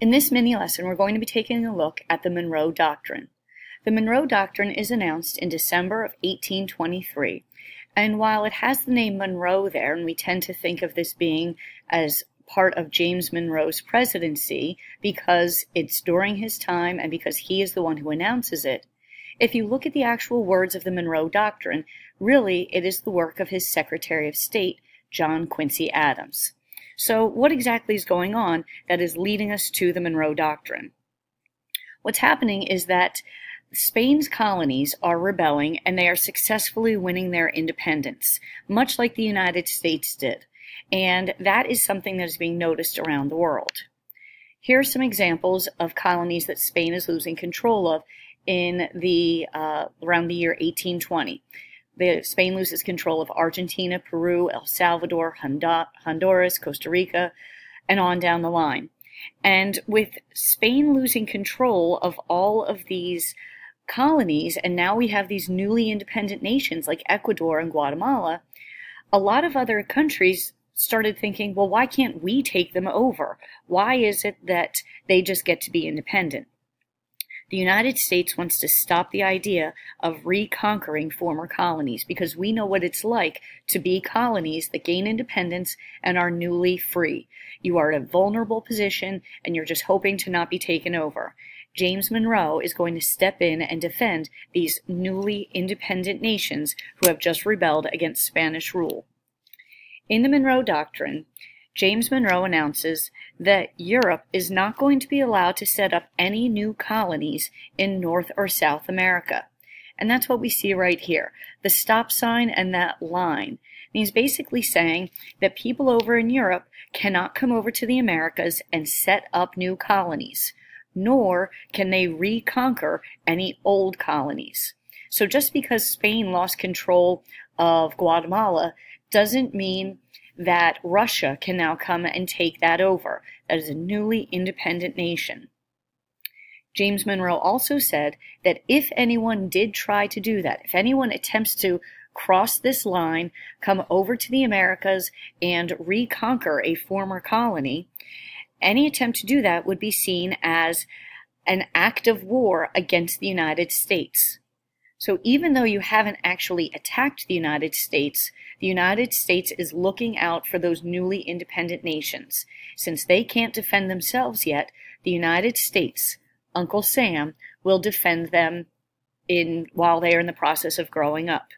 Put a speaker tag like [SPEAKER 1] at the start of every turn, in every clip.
[SPEAKER 1] In this mini lesson, we're going to be taking a look at the Monroe Doctrine. The Monroe Doctrine is announced in December of 1823, and while it has the name Monroe there, and we tend to think of this being as part of James Monroe's presidency because it's during his time and because he is the one who announces it, if you look at the actual words of the Monroe Doctrine, really it is the work of his Secretary of State, John Quincy Adams. So what exactly is going on that is leading us to the Monroe Doctrine? What's happening is that Spain's colonies are rebelling and they are successfully winning their independence, much like the United States did. And that is something that is being noticed around the world. Here are some examples of colonies that Spain is losing control of in around the year 1820. Spain loses control of Argentina, Peru, El Salvador, Honduras, Costa Rica, and on down the line. And with Spain losing control of all of these colonies, and now we have these newly independent nations like Ecuador and Guatemala, a lot of other countries started thinking, well, why can't we take them over? Why is it that they just get to be independent? The United States wants to stop the idea of reconquering former colonies because we know what it's like to be colonies that gain independence and are newly free. You are in a vulnerable position and you're just hoping to not be taken over. James Monroe is going to step in and defend these newly independent nations who have just rebelled against Spanish rule. In the Monroe Doctrine, James Monroe announces that Europe is not going to be allowed to set up any new colonies in North or South America. And that's what we see right here. The stop sign and that line means basically saying that people over in Europe cannot come over to the Americas and set up new colonies, nor can they reconquer any old colonies. So just because Spain lost control of Guatemala doesn't mean that Russia can now come and take that over. That is a newly independent nation. James Monroe also said that if anyone did try to do that, if anyone attempts to cross this line, come over to the Americas and reconquer a former colony, any attempt to do that would be seen as an act of war against the United States. So even though you haven't actually attacked the United States is looking out for those newly independent nations. Since they can't defend themselves yet, the United States, Uncle Sam, will defend them while they are in the process of growing up.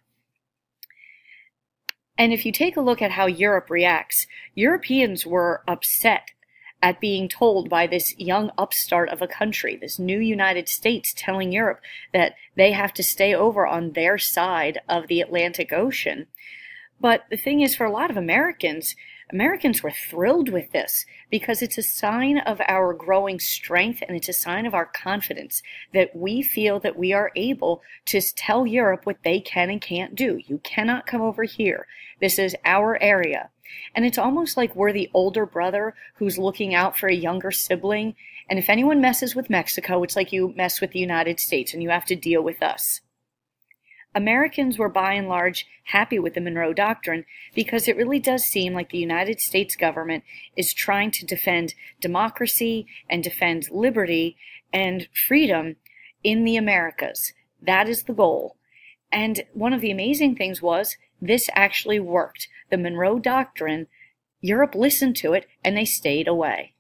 [SPEAKER 1] And if you take a look at how Europe reacts, Europeans were upset at being told by this young upstart of a country, this new United States, telling Europe that they have to stay over on their side of the Atlantic Ocean. But the thing is, for a lot of Americans were thrilled with this because it's a sign of our growing strength and it's a sign of our confidence that we feel that we are able to tell Europe what they can and can't do. You cannot come over here. This is our area. And it's almost like we're the older brother who's looking out for a younger sibling. And if anyone messes with Mexico, it's like you mess with the United States and you have to deal with us. Americans were by and large happy with the Monroe Doctrine because it really does seem like the United States government is trying to defend democracy and defend liberty and freedom in the Americas. That is the goal. And one of the amazing things was this actually worked. The Monroe Doctrine, Europe listened to it and they stayed away.